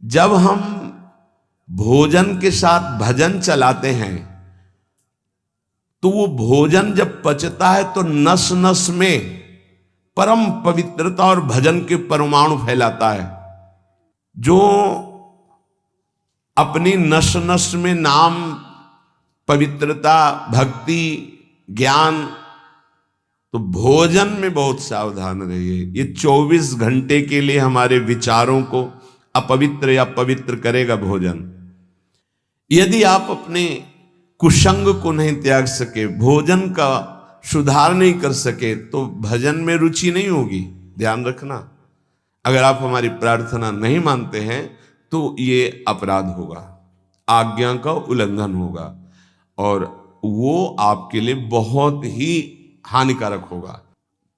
जब हम भोजन के साथ भजन चलाते हैं तो वो भोजन जब पचता है तो नस नस में परम पवित्रता और भजन के परमाणु फैलाता है। जो अपनी नस नस में नाम, पवित्रता, भक्ति, ज्ञान, तो भोजन में बहुत सावधान रहिए। ये 24 घंटे के लिए हमारे विचारों को अपवित्र या पवित्र करेगा भोजन। यदि आप अपने कुसंग को नहीं त्याग सके, भोजन का सुधार नहीं कर सके, तो भजन में रुचि नहीं होगी। ध्यान रखना, अगर आप हमारी प्रार्थना नहीं मानते हैं तो ये अपराध होगा, आज्ञा का उल्लंघन होगा और वो आपके लिए बहुत ही हानिकारक होगा।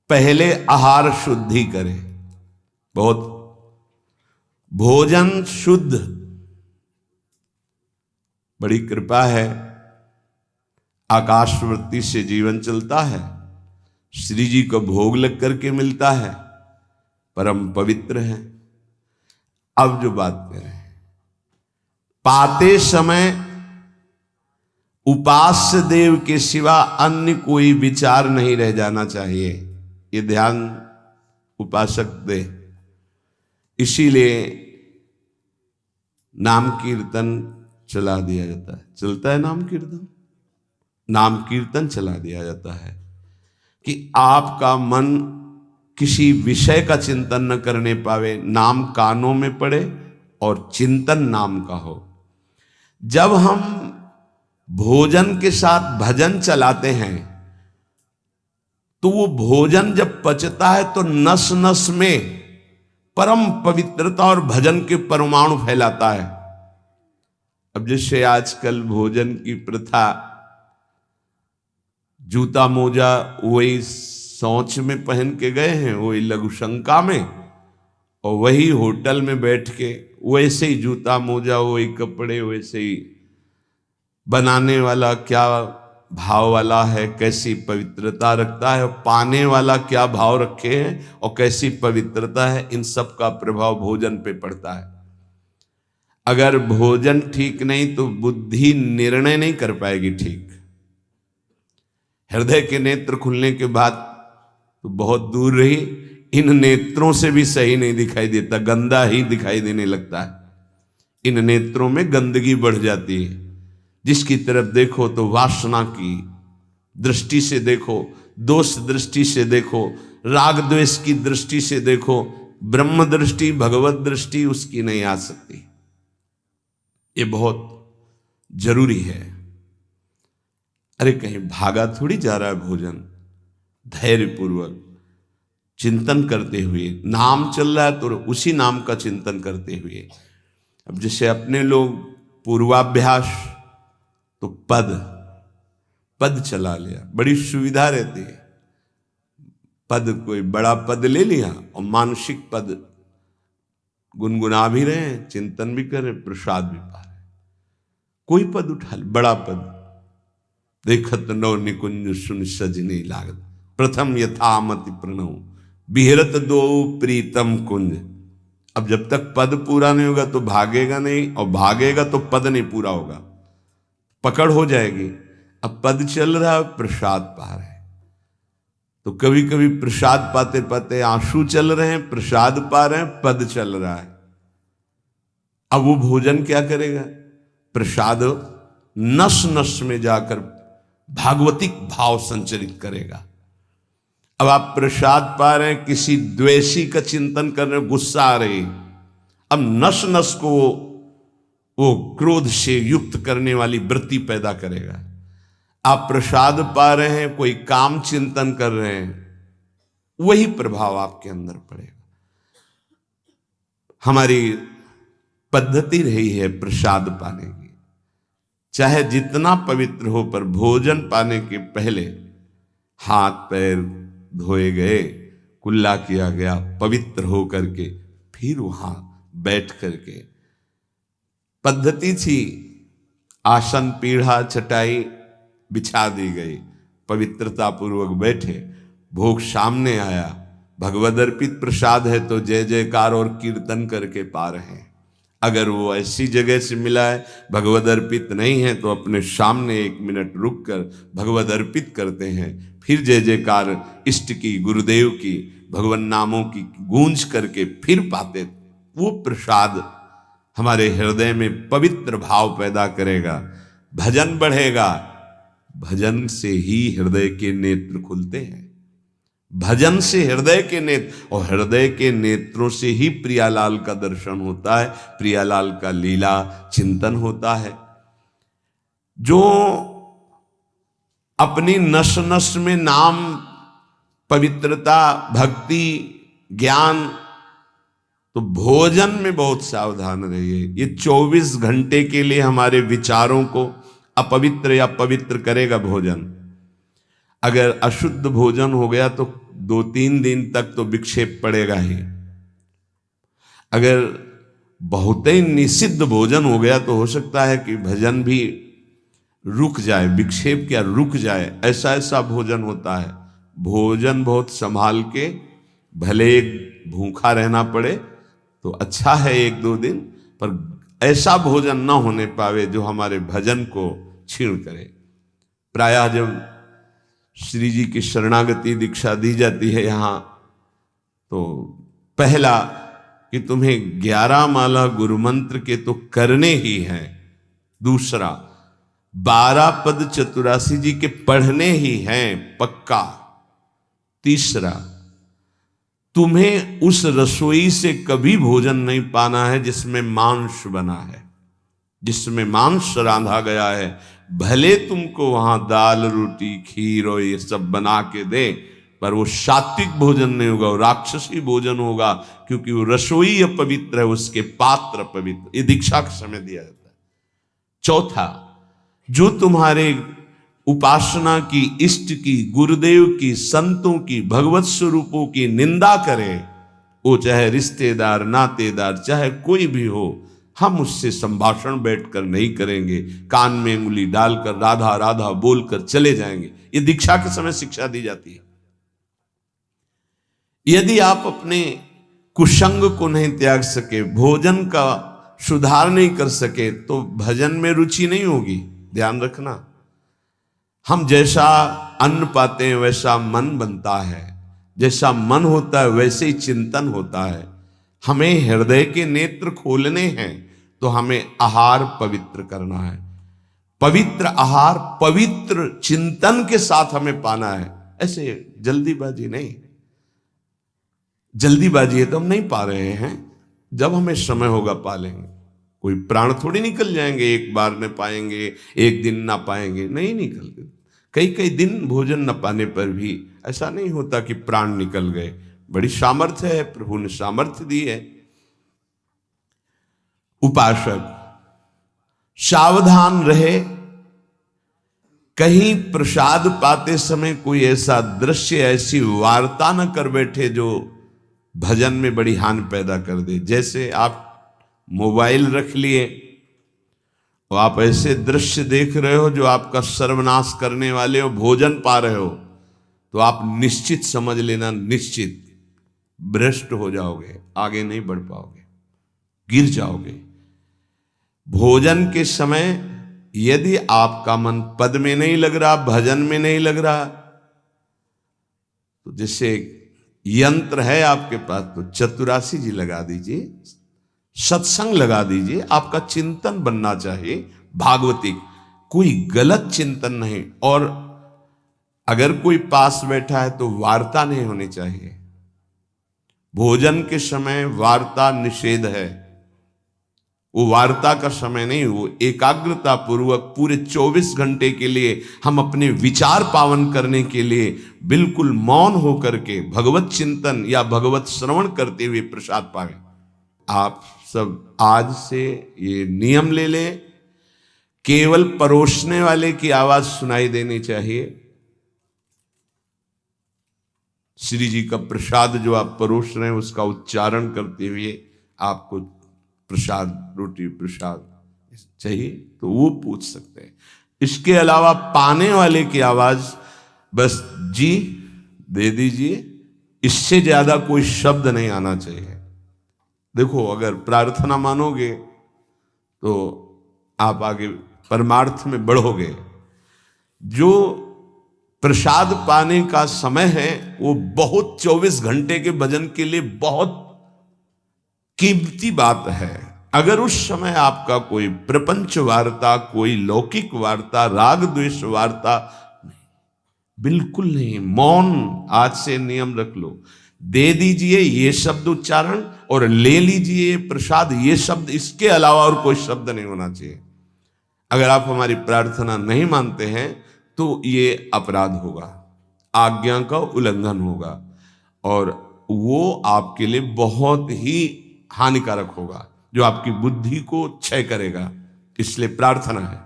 पहले आहार शुद्धि करें, बहुत भोजन शुद्ध। बड़ी कृपा है, आकाशवृत्ति से जीवन चलता है, श्री जी को भोग लग करके मिलता है, परम पवित्र है। अब जो बात करें, पाते समय उपास्य देव के सिवा अन्य कोई विचार नहीं रह जाना चाहिए। ये ध्यान उपासक दे। इसीलिए नाम कीर्तन चला दिया जाता है। चलता है नाम कीर्तन, नाम कीर्तन चला दिया जाता है कि आपका मन किसी विषय का चिंतन न करने पावे, नाम कानों में पड़े और चिंतन नाम का हो। जब हम भोजन के साथ भजन चलाते हैं तो वो भोजन जब पचता है तो नस नस में परम पवित्रता और भजन के परमाणु फैलाता है। अब जैसे आजकल भोजन की प्रथा, जूता मोजा वही शौच में पहन के गए हैं, वही लघुशंका में, और वही होटल में बैठ के वैसे ही जूता मोजा, वही कपड़े, वैसे ही बनाने वाला क्या भाव वाला है, कैसी पवित्रता रखता है, और पाने वाला क्या भाव रखे हैं और कैसी पवित्रता है, इन सब का प्रभाव भोजन पे पड़ता है। अगर भोजन ठीक नहीं तो बुद्धि निर्णय नहीं कर पाएगी ठीक। हृदय के नेत्र खुलने के बाद तो बहुत दूर रही, इन नेत्रों से भी सही नहीं दिखाई देता, गंदा ही दिखाई देने लगता है। इन नेत्रों में गंदगी बढ़ जाती है। जिसकी तरफ देखो तो वासना की दृष्टि से देखो, दोष दृष्टि से देखो, राग द्वेष की दृष्टि से देखो, ब्रह्म दृष्टि, भगवत दृष्टि उसकी नहीं आ सकती। ये बहुत जरूरी है। अरे कहीं भागा थोड़ी जा रहा है भोजन। धैर्य पूर्वक चिंतन करते हुए, नाम चल रहा है तो उसी नाम का चिंतन करते हुए। अब जैसे अपने लोग पूर्वाभ्यास तो पद चला लिया, बड़ी सुविधा रहती है। पद, कोई बड़ा पद ले लिया और मानसिक पद गुनगुना भी रहे हैं, चिंतन भी कर रहे, प्रसाद भी पा रहे। कोई पद उठा ले, बड़ा पद, देखत नौ निकुंज सुन सजनी लागत, प्रथम यथामति प्रणव बिहरत दो प्रीतम कुंज। अब जब तक पद पूरा नहीं होगा तो भागेगा नहीं, और भागेगा तो पद नहीं पूरा होगा, पकड़ हो जाएगी। अब पद चल रहा है, प्रसाद पा रहे हैं, तो कभी कभी प्रसाद पाते पाते आंसू चल रहे हैं, प्रसाद पा रहे हैं, पद चल रहा है। अब वो भोजन क्या करेगा? प्रसाद नस नस में जाकर भागवतिक भाव संचरित करेगा। अब आप प्रसाद पा रहे हैं, किसी द्वेषी का चिंतन कर रहे हैं, गुस्सा आ रही, अब नस नस को वो क्रोध से युक्त करने वाली वृत्ति पैदा करेगा। आप प्रसाद पा रहे हैं, कोई काम चिंतन कर रहे हैं, वही प्रभाव आपके अंदर पड़ेगा। हमारी पद्धति रही है प्रसाद पाने की, चाहे जितना पवित्र हो, पर भोजन पाने के पहले हाथ पैर धोए गए, कुल्ला किया गया, पवित्र हो करके फिर वहां बैठ करके। पद्धति थी, आसन पीढ़ा चटाई बिछा दी गई, पवित्रता पूर्वक बैठे, भोग सामने आया, भगवद अर्पित प्रसाद है तो जय जयकार और कीर्तन करके पा रहे हैं। अगर वो ऐसी जगह से मिला है, भगवद अर्पित नहीं है, तो अपने सामने 1 मिनट रुक कर भगवद अर्पित करते हैं, फिर जय जयकार इष्ट की, गुरुदेव की, भगवान नामों की गूंज करके फिर पाते। वो प्रसाद हमारे हृदय में पवित्र भाव पैदा करेगा, भजन बढ़ेगा। भजन से ही हृदय के नेत्र खुलते हैं, भजन से हृदय के नेत्र, और हृदय के नेत्रों से ही प्रियालाल का दर्शन होता है, प्रियालाल का लीला चिंतन होता है। जो अपनी नस नस में नाम, पवित्रता, भक्ति, ज्ञान, तो भोजन में बहुत सावधान रहिए। ये 24 घंटे के लिए हमारे विचारों को अपवित्र या पवित्र करेगा भोजन। अगर अशुद्ध भोजन हो गया तो 2-3 दिन तक तो विक्षेप पड़ेगा ही। अगर बहुत ही निषिद्ध भोजन हो गया तो हो सकता है कि भजन भी रुक जाए, विक्षेप क्या रुक जाए, ऐसा ऐसा भोजन होता है। भोजन बहुत संभाल के, भले भूखा रहना पड़े तो अच्छा है 1-2 दिन, पर ऐसा भोजन ना होने पावे जो हमारे भजन को छीण करे। प्रायः जब श्री जी की शरणागति दीक्षा दी जाती है यहाँ, तो पहला कि तुम्हें 11 माला गुरु मंत्र के तो करने ही हैं, दूसरा 12 पद चतुरासी जी के पढ़ने ही हैं पक्का, तीसरा तुम्हें उस रसोई से कभी भोजन नहीं पाना है जिसमें मांस बना है, जिसमें मांस रांधा गया है। भले तुमको वहां दाल रोटी खीर और ये सब बना के दे, पर वो सात्विक भोजन नहीं होगा, वो राक्षसी भोजन होगा, क्योंकि वो रसोई अपवित्र है, उसके पात्र पवित्र। ये दीक्षा के समय दिया जाता है। चौथा, जो तुम्हारे उपासना की, इष्ट की, गुरुदेव की, संतों की, भगवत स्वरूपों की निंदा करे, वो चाहे रिश्तेदार, नातेदार, चाहे कोई भी हो, हम उससे संभाषण बैठकर नहीं करेंगे, कान में उंगली डालकर राधा राधा बोलकर चले जाएंगे। ये दीक्षा के समय शिक्षा दी जाती है। यदि आप अपने कुसंग को नहीं त्याग सके, भोजन का सुधार नहीं कर सके, तो भजन में रुचि नहीं होगी। ध्यान रखना, हम जैसा अन्न पाते हैं वैसा मन बनता है, जैसा मन होता है वैसे ही चिंतन होता है। हमें हृदय के नेत्र खोलने हैं तो हमें आहार पवित्र करना है। पवित्र आहार पवित्र चिंतन के साथ हमें पाना है, ऐसे जल्दीबाजी नहीं। जल्दीबाजी है तो हम नहीं पा रहे हैं, जब हमें समय होगा पा लेंगे। कोई प्राण थोड़ी निकल जाएंगे, एक बार न पाएंगे, एक दिन ना पाएंगे, नहीं निकलते। कई कई दिन भोजन न पाने पर भी ऐसा नहीं होता कि प्राण निकल गए। बड़ी सामर्थ्य है, प्रभु ने सामर्थ्य दी है। उपासक सावधान रहे, कहीं प्रसाद पाते समय कोई ऐसा दृश्य, ऐसी वार्ता न कर बैठे जो भजन में बड़ी हानि पैदा कर दे। जैसे आप मोबाइल रख लिए और आप ऐसे दृश्य देख रहे हो जो आपका सर्वनाश करने वाले हो, भोजन पा रहे हो, तो आप निश्चित समझ लेना, निश्चित भ्रष्ट हो जाओगे, आगे नहीं बढ़ पाओगे, गिर जाओगे। भोजन के समय यदि आपका मन पद में नहीं लग रहा, भजन में नहीं लग रहा, तो जैसे यंत्र है आपके पास, तो चतुरासी जी लगा दीजिए, सत्संग लगा दीजिए। आपका चिंतन बनना चाहिए भागवती, कोई गलत चिंतन नहीं। और अगर कोई पास बैठा है तो वार्ता नहीं होनी चाहिए। भोजन के समय वार्ता निषेध है, वो वार्ता का समय नहीं, वो एकाग्रता पूर्वक पूरे 24 घंटे के लिए हम अपने विचार पावन करने के लिए बिल्कुल मौन होकर के भगवत चिंतन या भगवत श्रवण करते हुए प्रसाद पाएं। आप सब आज से ये नियम ले लें, केवल परोसने वाले की आवाज सुनाई देनी चाहिए। श्री जी का प्रसाद जो आप परोस रहे हैं उसका उच्चारण करते हुए आपको प्रसाद, रोटी प्रसाद चाहिए तो वो पूछ सकते हैं। इसके अलावा पाने वाले की आवाज बस जी दे दीजिए, इससे ज्यादा कोई शब्द नहीं आना चाहिए। देखो, अगर प्रार्थना मानोगे तो आप आगे परमार्थ में बढ़ोगे। जो प्रसाद पाने का समय है वो बहुत 24 घंटे के भजन के लिए बहुत कीमती बात है। अगर उस समय आपका कोई प्रपंच वार्ता, कोई लौकिक वार्ता, राग द्वेष वार्ता, बिल्कुल नहीं, मौन आज से नियम रख लो। दे दीजिए ये शब्द उच्चारण और ले लीजिए प्रसाद ये शब्द, इसके अलावा और कोई शब्द नहीं होना चाहिए। अगर आप हमारी प्रार्थना नहीं मानते हैं तो ये अपराध होगा, आज्ञा का उल्लंघन होगा और वो आपके लिए बहुत ही हानिकारक होगा, जो आपकी बुद्धि को क्षय करेगा। इसलिए प्रार्थना है,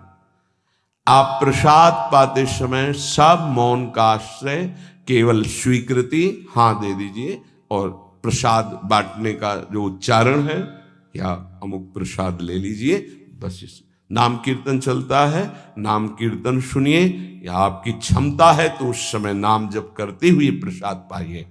आप प्रसाद पाते समय सब मौन का आश्रय, केवल स्वीकृति हाँ दे दीजिए और प्रसाद बांटने का जो उच्चारण है या अमुक प्रसाद ले लीजिए। बस इस नाम कीर्तन चलता है, नाम कीर्तन सुनिए, या आपकी क्षमता है तो उस समय नाम जप करते हुए प्रसाद पाइए।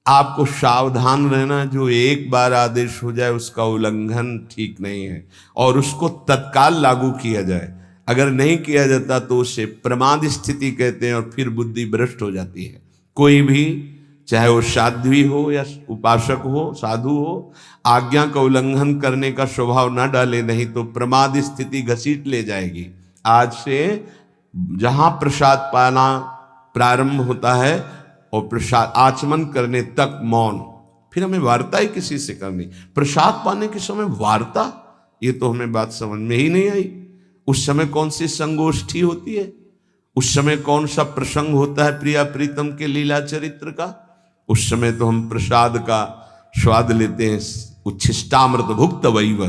आपको सावधान रहना, जो एक बार आदेश हो जाए उसका उल्लंघन ठीक नहीं है और उसको तत्काल लागू किया जाए। अगर नहीं किया जाता तो उसे प्रमाद स्थिति कहते हैं और फिर बुद्धि भ्रष्ट हो जाती है। कोई भी, चाहे वो साध्वी हो या उपासक हो, साधु हो, आज्ञा का उल्लंघन करने का स्वभाव ना डाले, नहीं तो प्रमाद स्थिति घसीट ले जाएगी। आज से जहां प्रसाद पाना प्रारंभ होता है और प्रसाद आचमन करने तक मौन, फिर हमें वार्ता ही किसी से करनी। प्रसाद पाने के समय वार्ता, ये तो हमें बात समझ में ही नहीं आई। उस समय कौन सी संगोष्ठी होती है, उस समय कौन सा प्रसंग होता है प्रिया प्रीतम के लीला चरित्र का? उस समय तो हम प्रसाद का स्वाद लेते हैं, उच्छिष्टामृत भुक्त वैव,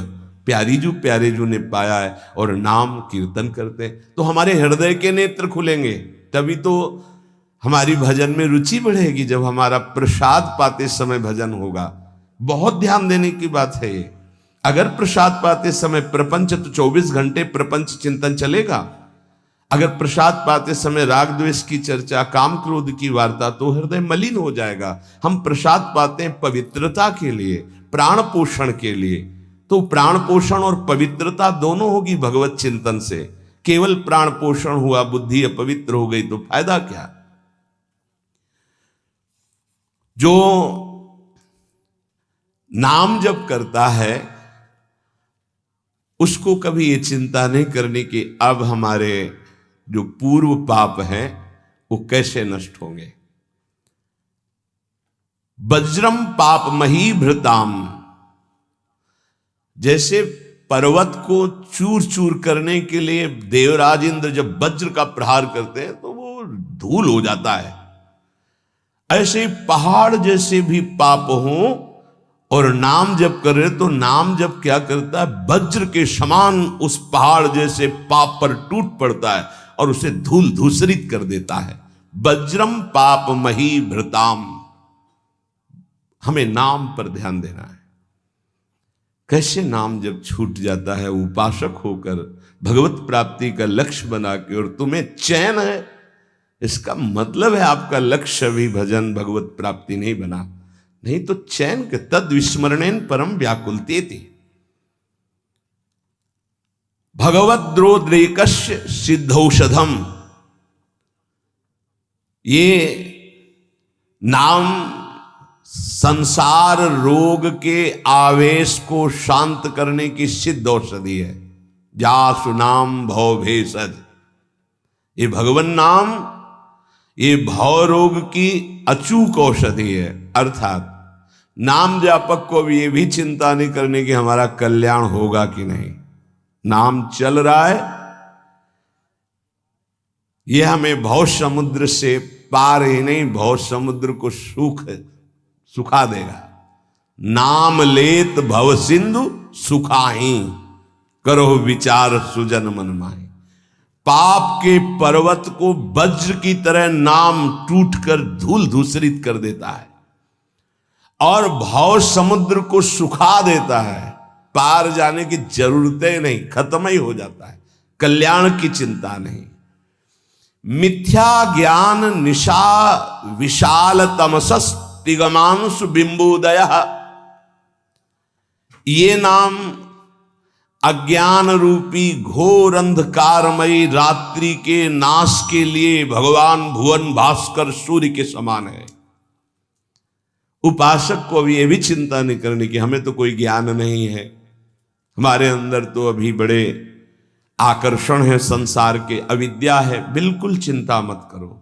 प्यारी जू प्यारे जू ने पाया है, और नाम कीर्तन करते हैं तो हमारे हृदय के नेत्र खुलेंगे। तभी तो हमारी भजन में रुचि बढ़ेगी, जब हमारा प्रसाद पाते समय भजन होगा। बहुत ध्यान देने की बात है ये। अगर प्रसाद पाते समय प्रपंच, तो 24 घंटे प्रपंच चिंतन चलेगा। अगर प्रसाद पाते समय राग द्वेष की चर्चा, काम क्रोध की वार्ता, तो हृदय मलिन हो जाएगा। हम प्रसाद पाते हैं पवित्रता के लिए, प्राण पोषण के लिए, तो प्राण पोषण और पवित्रता दोनों होगी भगवत चिंतन से। केवल प्राण पोषण हुआ, बुद्धि अपवित्र हो गई तो फायदा क्या? जो नाम जप करता है उसको कभी ये चिंता नहीं करनी कि अब हमारे जो पूर्व पाप हैं वो कैसे नष्ट होंगे। वज्रम पाप मही भृताम, जैसे पर्वत को चूर चूर करने के लिए देवराज इंद्र जब वज्र का प्रहार करते हैं तो वो धूल हो जाता है, ऐसे पहाड़ जैसे भी पाप हों और नाम जप कर रहे तो नाम जप क्या करता है, वज्र के समान उस पहाड़ जैसे पाप पर टूट पड़ता है और उसे धूल धूसरित कर देता है। वज्रम पाप मही भृताम, हमें नाम पर ध्यान देना है। कैसे नाम जब छूट जाता है उपासक होकर भगवत प्राप्ति का लक्ष्य बना के, और तुम्हें चैन है, इसका मतलब है आपका लक्ष्य भी भजन भगवत प्राप्ति नहीं बना। नहीं तो चैन के तद विस्मरणेन परम व्याकुलतेति, भगवद्रोद्रेकस्य सिद्धौषधम। ये नाम संसार रोग के आवेश को शांत करने की सिद्ध औषधि है। जासु नाम भव भेषज, ये भगवन नाम ये भव रोग की अचूक औषधि है। अर्थात नाम जापक को भी ये भी चिंता नहीं करने की हमारा कल्याण होगा कि नहीं। नाम चल रहा है, यह हमें भव समुद्र से पार ही नहीं, भव समुद्र को सुखा देगा। नाम लेत भव सिंधु सुखाही, करो विचार सुजन मन माही। पाप के पर्वत को वज्र की तरह नाम टूटकर धूल धूसरित कर देता है और भव समुद्र को सुखा देता है। पार जाने की जरूरतें नहीं, खत्म ही हो जाता है, कल्याण की चिंता नहीं। मिथ्या ज्ञान निशा विशाल तमसस तिगमांशु बिंबोदय, ये नाम अज्ञान रूपी घोर अंधकारमयी रात्रि के नाश के लिए भगवान भुवन भास्कर सूर्य के समान है। उपासक को अभी ये भी चिंता नहीं करनी कि हमें तो कोई ज्ञान नहीं है, हमारे अंदर तो अभी बड़े आकर्षण है संसार के, अविद्या है। बिल्कुल चिंता मत करो।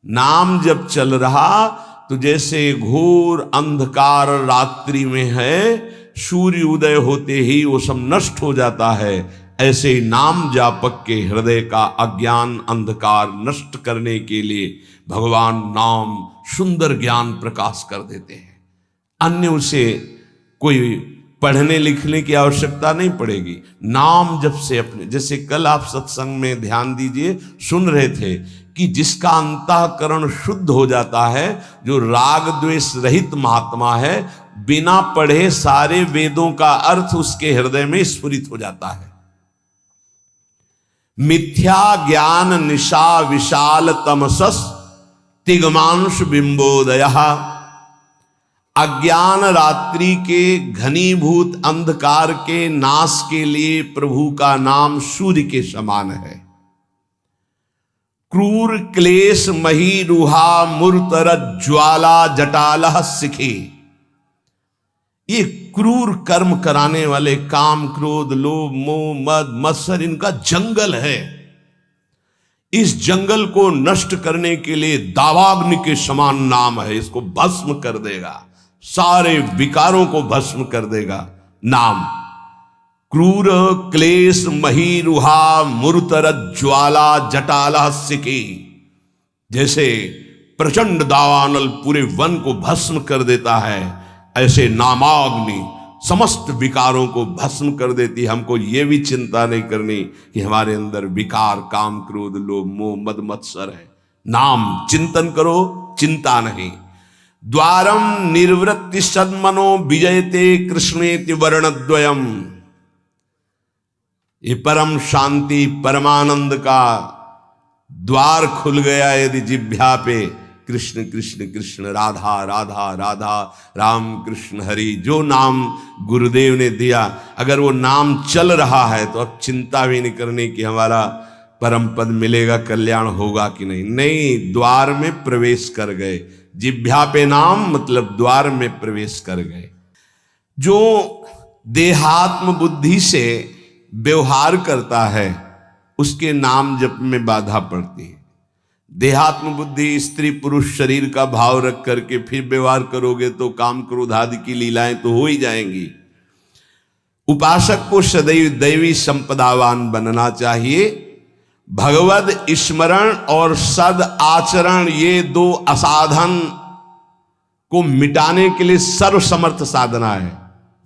नाम जब चल रहा तो जैसे घोर अंधकार रात्रि में है, सूर्य उदय होते ही वो सब नष्ट हो जाता है, ऐसे ही नाम जापक के हृदय का अज्ञान अंधकार नष्ट करने के लिए भगवान नाम सुंदर ज्ञान प्रकाश कर देते हैं। अन्य उसे कोई पढ़ने लिखने की आवश्यकता नहीं पड़ेगी। नाम जब से अपने, जैसे कल आप सत्संग में ध्यान दीजिए, सुन रहे थे कि जिसका अंतःकरण शुद्ध हो जाता है, जो राग द्वेष रहित महात्मा है, बिना पढ़े सारे वेदों का अर्थ उसके हृदय में स्फुरित हो जाता है। मिथ्या ज्ञान निशा विशाल तमसस तिग्मांश बिंबोदय। अज्ञान रात्रि के घनीभूत अंधकार के नाश के लिए प्रभु का नाम सूर्य के समान है। क्रूर क्लेश मही रुहा मूर्तर ज्वाला जटालह सिखे। ये क्रूर कर्म कराने वाले काम क्रोध लोभ मोह मद मत्सर, इनका जंगल है। इस जंगल को नष्ट करने के लिए दावाग्नि के समान नाम है, इसको भस्म कर देगा, सारे विकारों को भस्म कर देगा नाम। क्रूर क्लेश मही रुहा मूर्तर ज्वाला जटाला सिकी। जैसे प्रचंड दावानल पूरे वन को भस्म कर देता है, ऐसे नामाग्नि समस्त विकारों को भस्म कर देती है। हमको ये भी चिंता नहीं करनी कि हमारे अंदर विकार काम क्रोध लोभ मोह मद मत्सर है। नाम चिंतन करो, चिंता नहीं। द्वारम निर्वृत्ति सन्मनो विजयते कृष्णेति वर्णद्वयम। ये परम शांति परमानंद का द्वार खुल गया यदि जिह्वा पे कृष्ण कृष्ण कृष्ण राधा राधा राधा राम कृष्ण हरि, जो नाम गुरुदेव ने दिया, अगर वो नाम चल रहा है तो अब चिंता भी नहीं करनी कि हमारा परम पद मिलेगा, कल्याण होगा कि नहीं। नहीं, द्वार में प्रवेश कर गए। जिह्वा पे नाम मतलब द्वार में प्रवेश कर गए। जो देहात्म बुद्धि से व्यवहार करता है उसके नाम जप में बाधा पड़ती है। देहात्म बुद्धि स्त्री पुरुष शरीर का भाव रख करके फिर व्यवहार करोगे तो काम क्रोध आदि की लीलाएं तो हो ही जाएंगी। उपासक को सदैव दैवी संपदावान बनना चाहिए। भगवद स्मरण और सद आचरण, ये दो असाधन को मिटाने के लिए सर्वसमर्थ साधना है।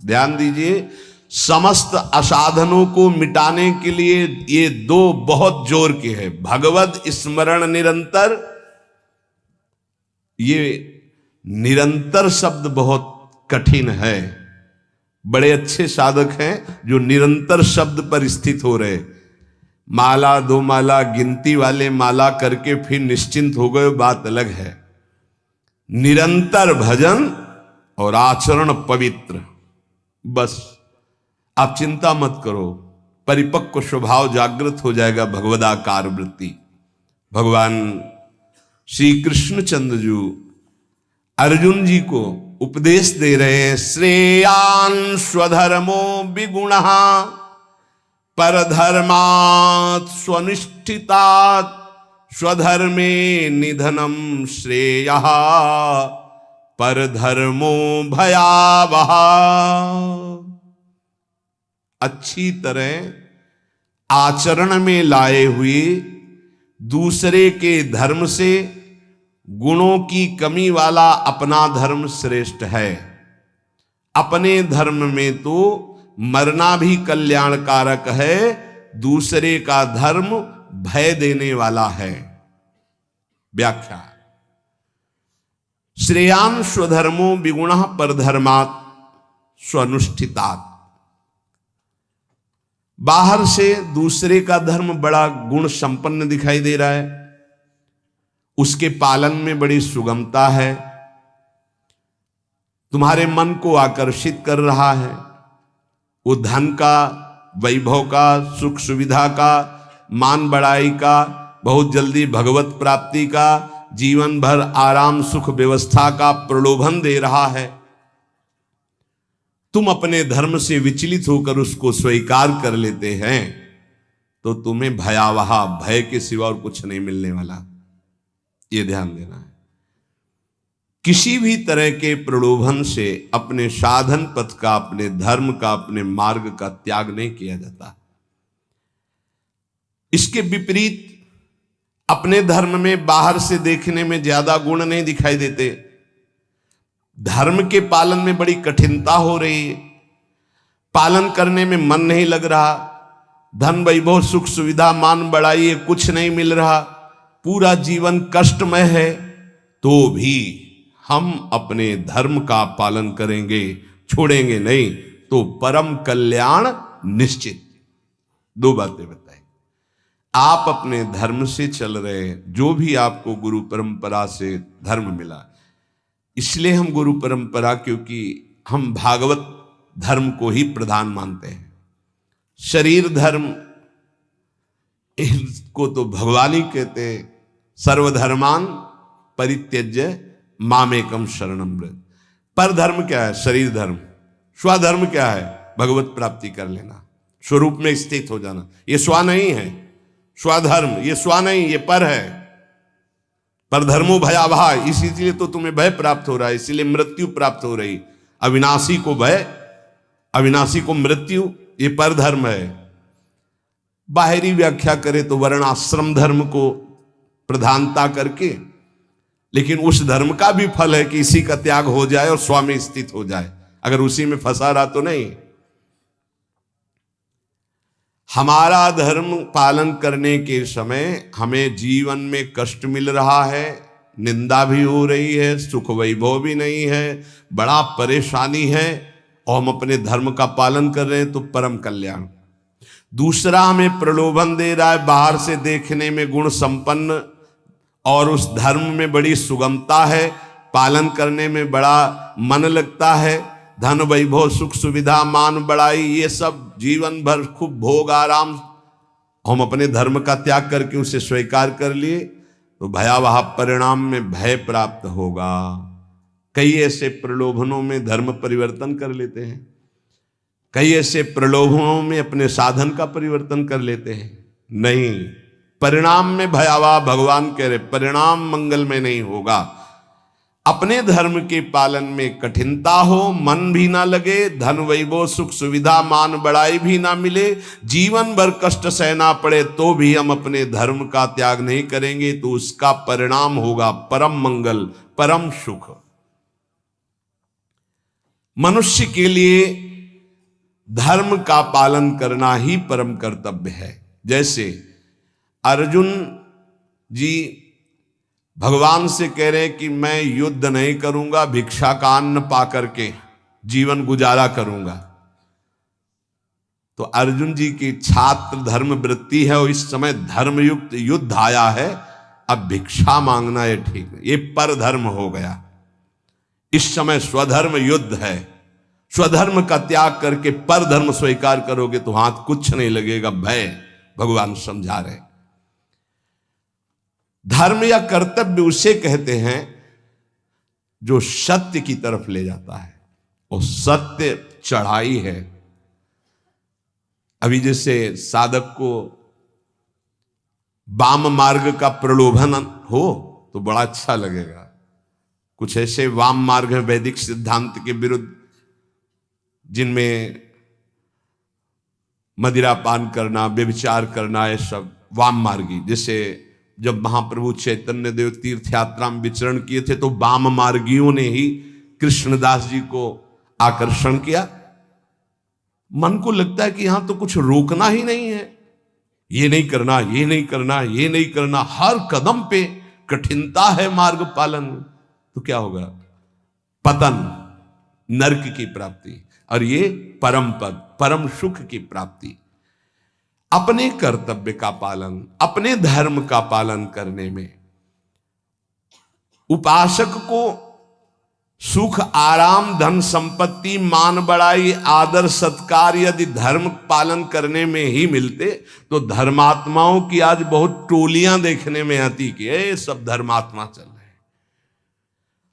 ध्यान दीजिए, समस्त असाधनों को मिटाने के लिए ये दो बहुत जोर के हैं। भगवत स्मरण निरंतर, ये निरंतर शब्द बहुत कठिन है। बड़े अच्छे साधक हैं जो निरंतर शब्द पर स्थित हो रहे। माला दो माला गिनती वाले माला करके फिर निश्चिंत हो गए, बात अलग है। निरंतर भजन और आचरण पवित्र, बस आप चिंता मत करो, परिपक्व स्वभाव जागृत हो जाएगा। भगवदाकार वृत्ति। भगवान श्री कृष्णचंद्र जी अर्जुन जी को उपदेश दे रहे हैं। श्रेयान स्वधर्मो विगुणः परधर्मात् स्वनिष्ठितात् स्वधर्मे निधनम श्रेयः परधर्मो भयावह। अच्छी तरह आचरण में लाए हुए दूसरे के धर्म से गुणों की कमी वाला अपना धर्म श्रेष्ठ है। अपने धर्म में तो मरना भी कल्याणकारक है, दूसरे का धर्म भय देने वाला है। व्याख्या, श्रेयान स्वधर्मो विगुणः परधर्मात् स्वनुष्ठितात्। बाहर से दूसरे का धर्म बड़ा गुण संपन्न दिखाई दे रहा है, उसके पालन में बड़ी सुगमता है, तुम्हारे मन को आकर्षित कर रहा है, वो धन का, वैभव का, सुख सुविधा का, मान बढ़ाई का, बहुत जल्दी भगवत प्राप्ति का, जीवन भर आराम सुख व्यवस्था का प्रलोभन दे रहा है। तुम अपने धर्म से विचलित होकर उसको स्वीकार कर लेते हैं तो तुम्हें भयावह भय के सिवा और कुछ नहीं मिलने वाला। ये ध्यान देना है। किसी भी तरह के प्रलोभन से अपने साधन पथ का, अपने धर्म का, अपने मार्ग का त्याग नहीं किया जाता। इसके विपरीत अपने धर्म में बाहर से देखने में ज्यादा गुण नहीं दिखाई देते। धर्म के पालन में बड़ी कठिनता हो रही है, पालन करने में मन नहीं लग रहा, धन वैभव सुख सुविधा मान बढ़ाई है, कुछ नहीं मिल रहा, पूरा जीवन कष्टमय है, तो भी हम अपने धर्म का पालन करेंगे, छोड़ेंगे नहीं, तो परम कल्याण निश्चित। दो बातें बताई। आप अपने धर्म से चल रहे हैं, जो भी आपको गुरु परंपरा से धर्म मिला, इसलिए हम गुरु परंपरा, क्योंकि हम भागवत धर्म को ही प्रधान मानते हैं। शरीर धर्म इसको तो भगवान ही कहते हैं, सर्वधर्मान परित्यज्य मामेकम शरणम व्रज। पर धर्म क्या है? शरीर धर्म। स्वधर्म क्या है? भगवत प्राप्ति कर लेना, स्वरूप में स्थित हो जाना। ये स्व नहीं है, स्वधर्म ये स्व नहीं, ये पर है। पर धर्मो भयावह, इसीलिए तो तुम्हें भय प्राप्त हो रहा है, इसीलिए मृत्यु प्राप्त हो रही। अविनाशी को भय, अविनाशी को मृत्यु, ये पर धर्म है। बाहरी व्याख्या करे तो वर्णाश्रम धर्म को प्रधानता करके, लेकिन उस धर्म का भी फल है कि इसी का त्याग हो जाए और स्वामी स्थित हो जाए। अगर उसी में फंसा रहा तो नहीं। हमारा धर्म पालन करने के समय हमें जीवन में कष्ट मिल रहा है, निंदा भी हो रही है, सुख वैभव भी नहीं है, बड़ा परेशानी है, और हम अपने धर्म का पालन कर रहे हैं तो परम कल्याण। दूसरा हमें प्रलोभन दे रहा है, बाहर से देखने में गुण संपन्न और उस धर्म में बड़ी सुगमता है, पालन करने में बड़ा मन लगता है, धन वैभव सुख सुविधा मान बढ़ाई, ये सब जीवन भर खूब भोग आराम, हम अपने धर्म का त्याग करके उसे स्वीकार कर लिए तो भयावह परिणाम में भय प्राप्त होगा। कई ऐसे प्रलोभनों में धर्म परिवर्तन कर लेते हैं, कई ऐसे प्रलोभनों में अपने साधन का परिवर्तन कर लेते हैं। नहीं, परिणाम में भयावह, भगवान कह रहे परिणाम मंगल में नहीं होगा। अपने धर्म के पालन में कठिनता हो, मन भी ना लगे, धन वैभव सुख सुविधा मान बढ़ाई भी ना मिले, जीवन भर कष्ट सहना पड़े, तो भी हम अपने धर्म का त्याग नहीं करेंगे, तो उसका परिणाम होगा परम मंगल, परम सुख। मनुष्य के लिए धर्म का पालन करना ही परम कर्तव्य है। जैसे अर्जुन जी भगवान से कह रहे हैं कि मैं युद्ध नहीं करूंगा, भिक्षा का अन्न पा करके जीवन गुजारा करूंगा। तो अर्जुन जी की छात्र धर्म वृत्ति है और इस समय धर्मयुक्त युद्ध आया है, अब भिक्षा मांगना है ठीक नहीं, ये पर धर्म हो गया। इस समय स्वधर्म युद्ध है, स्वधर्म का त्याग करके पर धर्म स्वीकार करोगे तो हाथ कुछ नहीं लगेगा, भय। भगवान समझा रहे धर्म या कर्तव्य उसे कहते हैं जो सत्य की तरफ ले जाता है, और सत्य चढ़ाई है। अभी जैसे साधक को वाम मार्ग का प्रलोभन हो तो बड़ा अच्छा लगेगा। कुछ ऐसे वाम मार्ग है वैदिक सिद्धांत के विरुद्ध, जिनमें मदिरा पान करना, व्यभिचार करना, ये सब वाम मार्गी। जैसे जब महाप्रभु चैतन्य देव तीर्थ यात्रा में विचरण किए थे तो वाम मार्गियों ने ही कृष्णदास जी को आकर्षण किया। मन को लगता है कि यहां तो कुछ रोकना ही नहीं है, ये नहीं करना, ये नहीं करना, ये नहीं करना, हर कदम पे कठिनता है मार्ग पालन, तो क्या होगा? पतन, नरक की प्राप्ति, और ये परम पद, परम सुख की प्राप्ति। अपने कर्तव्य का पालन, अपने धर्म का पालन करने में उपासक को सुख, आराम, धन संपत्ति, मान बढ़ाई, आदर सत्कार यदि धर्म पालन करने में ही मिलते तो धर्मात्माओं की आज बहुत टोलियां देखने में आती कि ये सब धर्मात्मा चल रहे हैं।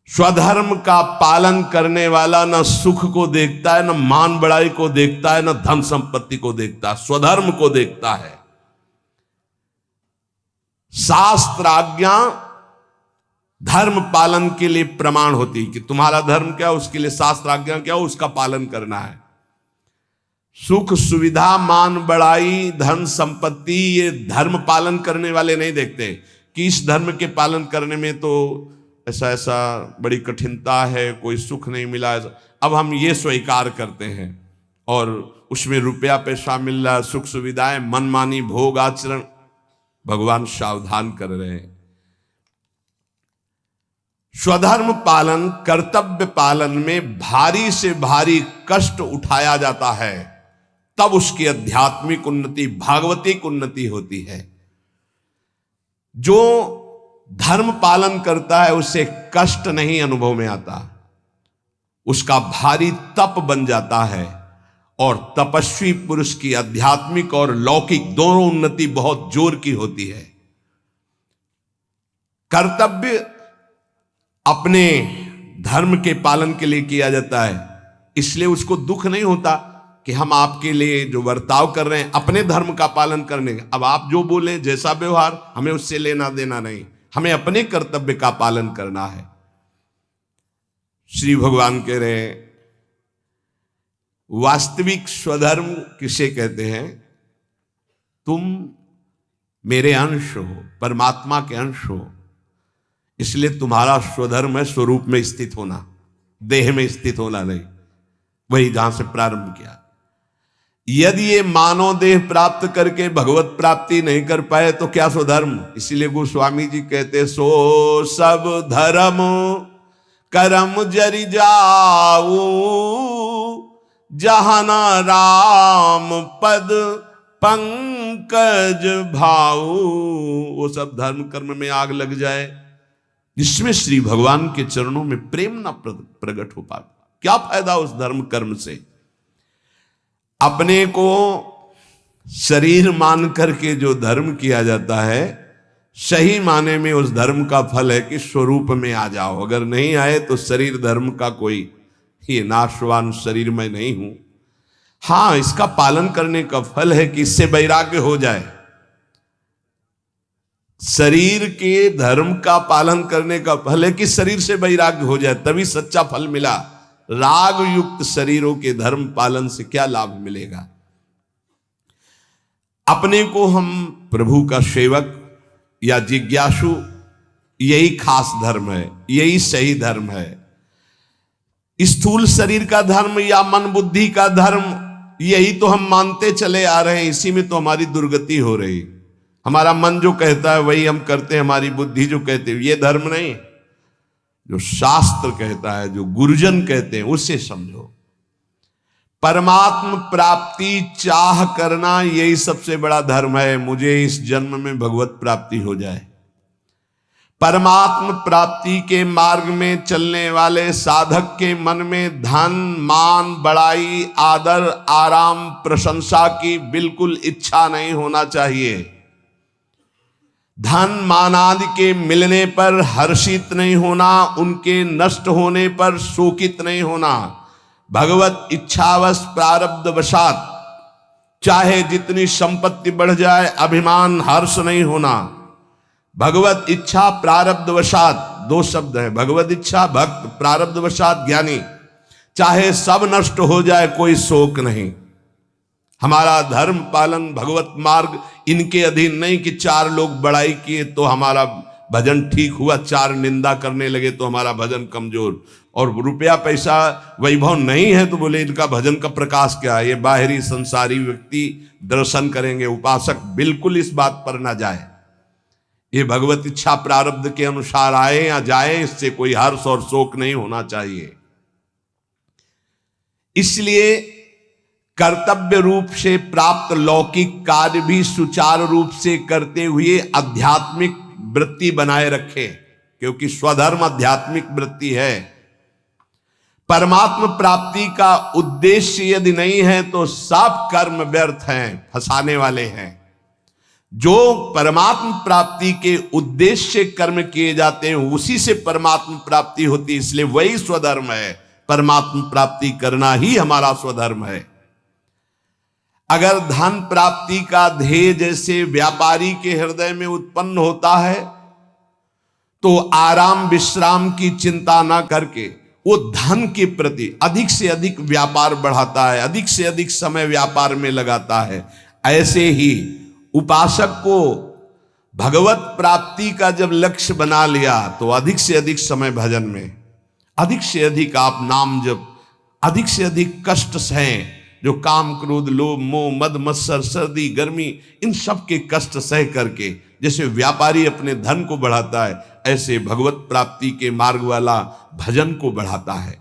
स्वधर्म का पालन करने वाला न सुख को देखता है, न मान बढ़ाई को देखता है, न धन संपत्ति को देखता है, स्वधर्म को देखता है। शास्त्र आज्ञा धर्म पालन के लिए प्रमाण होती कि तुम्हारा धर्म क्या, उसके लिए शास्त्र आज्ञा क्या, उसका पालन करना है। सुख, सुविधा, मान बढ़ाई, धन संपत्ति ये धर्म पालन करने वाले नहीं देखते कि इस धर्म के पालन करने में तो ऐसा ऐसा बड़ी कठिनता है, कोई सुख नहीं मिला। अब हम ये स्वीकार करते हैं और उसमें रुपया पैसा मिल रहा, सुख सुविधाएं, मनमानी भोग आचरण। भगवान सावधान कर रहे हैं। स्वधर्म पालन, कर्तव्य पालन में भारी से भारी कष्ट उठाया जाता है, तब उसकी आध्यात्मिक उन्नति, भागवतिक उन्नति होती है। जो धर्म पालन करता है उसे कष्ट नहीं अनुभव में आता, उसका भारी तप बन जाता है। और तपस्वी पुरुष की आध्यात्मिक और लौकिक दोनों उन्नति बहुत जोर की होती है। कर्तव्य अपने धर्म के पालन के लिए किया जाता है, इसलिए उसको दुख नहीं होता कि हम आपके लिए जो बर्ताव कर रहे हैं अपने धर्म का पालन करने का, अब आप जो बोले जैसा व्यवहार, हमें उससे लेना देना नहीं, हमें अपने कर्तव्य का पालन करना है। श्री भगवान कह रहे हैं वास्तविक स्वधर्म किसे कहते हैं? तुम मेरे अंश हो, परमात्मा के अंश हो, इसलिए तुम्हारा स्वधर्म है स्वरूप में स्थित होना, देह में स्थित होना नहीं। वही जहां से प्रारंभ किया। यदि ये मानव देह प्राप्त करके भगवत प्राप्ति नहीं कर पाए तो क्या स्वधर्म? इसीलिए गोस्वामी जी कहते सो सब धर्म करम जरि जाऊ, जहाना राम पद पंकज भाऊ। वो सब धर्म कर्म में आग लग जाए जिसमें श्री भगवान के चरणों में प्रेम ना प्रकट हो पाए, क्या फायदा उस धर्म कर्म से? अपने को शरीर मान करके जो धर्म किया जाता है, सही माने में उस धर्म का फल है कि स्वरूप में आ जाओ। अगर नहीं आए तो शरीर धर्म का कोई ये नाशवान शरीर में नहीं हूं। हां, इसका पालन करने का फल है कि इससे वैराग्य हो जाए। शरीर के धर्म का पालन करने का फल है कि शरीर से वैराग्य हो जाए, तभी सच्चा फल मिला। राग युक्त शरीरों के धर्म पालन से क्या लाभ मिलेगा? अपने को हम प्रभु का सेवक या जिज्ञासु, यही खास धर्म है, यही सही धर्म है। स्थूल शरीर का धर्म या मन बुद्धि का धर्म, यही तो हम मानते चले आ रहे हैं, इसी में तो हमारी दुर्गति हो रही। हमारा मन जो कहता है वही हम करते हैं, हमारी बुद्धि जो कहते हैं, ये धर्म नहीं। जो शास्त्र कहता है, जो गुरुजन कहते हैं, उससे समझो। परमात्म प्राप्ति चाह करना, यही सबसे बड़ा धर्म है। मुझे इस जन्म में भगवत प्राप्ति हो जाए। परमात्म प्राप्ति के मार्ग में चलने वाले साधक के मन में धन, मान, बड़ाई, आदर, आराम, प्रशंसा की बिल्कुल इच्छा नहीं होना चाहिए। धन मान आदि के मिलने पर हर्षित नहीं होना, उनके नष्ट होने पर शोकित नहीं होना। भगवत इच्छावश प्रारब्ध वशात चाहे जितनी संपत्ति बढ़ जाए, अभिमान हर्ष नहीं होना। भगवत इच्छा प्रारब्ध वशात, दो शब्द है, भगवत इच्छा भक्त, प्रारब्ध वशात ज्ञानी। चाहे सब नष्ट हो जाए, कोई शोक नहीं। हमारा धर्म पालन, भगवत मार्ग इनके अधीन नहीं कि चार लोग बड़ाई किए तो हमारा भजन ठीक हुआ, चार निंदा करने लगे तो हमारा भजन कमजोर, और रुपया पैसा वैभव नहीं है तो बोले इनका भजन का प्रकाश क्या है। ये बाहरी संसारी व्यक्ति दर्शन करेंगे, उपासक बिल्कुल इस बात पर ना जाए। ये भगवत इच्छा प्रारब्ध के अनुसार आए या जाए, इससे कोई हर्ष और शोक नहीं होना चाहिए। इसलिए कर्तव्य रूप से प्राप्त लौकिक कार्य भी सुचारू रूप से करते हुए आध्यात्मिक वृत्ति बनाए रखें, क्योंकि स्वधर्म आध्यात्मिक वृत्ति है। परमात्म प्राप्ति का उद्देश्य यदि नहीं है तो सब कर्म व्यर्थ हैं, फंसाने वाले हैं। जो परमात्म प्राप्ति के उद्देश्य कर्म किए जाते हैं उसी से परमात्म प्राप्ति होती है, इसलिए वही स्वधर्म है। परमात्म प्राप्ति करना ही हमारा स्वधर्म है। अगर धन प्राप्ति का ध्येय जैसे व्यापारी के हृदय में उत्पन्न होता है तो आराम विश्राम की चिंता ना करके वो धन के प्रति अधिक से अधिक व्यापार बढ़ाता है, अधिक से अधिक समय व्यापार में लगाता है। ऐसे ही उपासक को भगवत प्राप्ति का जब लक्ष्य बना लिया तो अधिक से अधिक समय भजन में, अधिक से अधिक आप नाम जप, अधिक से अधिक कष्ट सहें, जो काम क्रोध लोभ मोह मद मत्सर सर्दी गर्मी इन सब के कष्ट सह करके जैसे व्यापारी अपने धन को बढ़ाता है, ऐसे भगवत प्राप्ति के मार्ग वाला भजन को बढ़ाता है।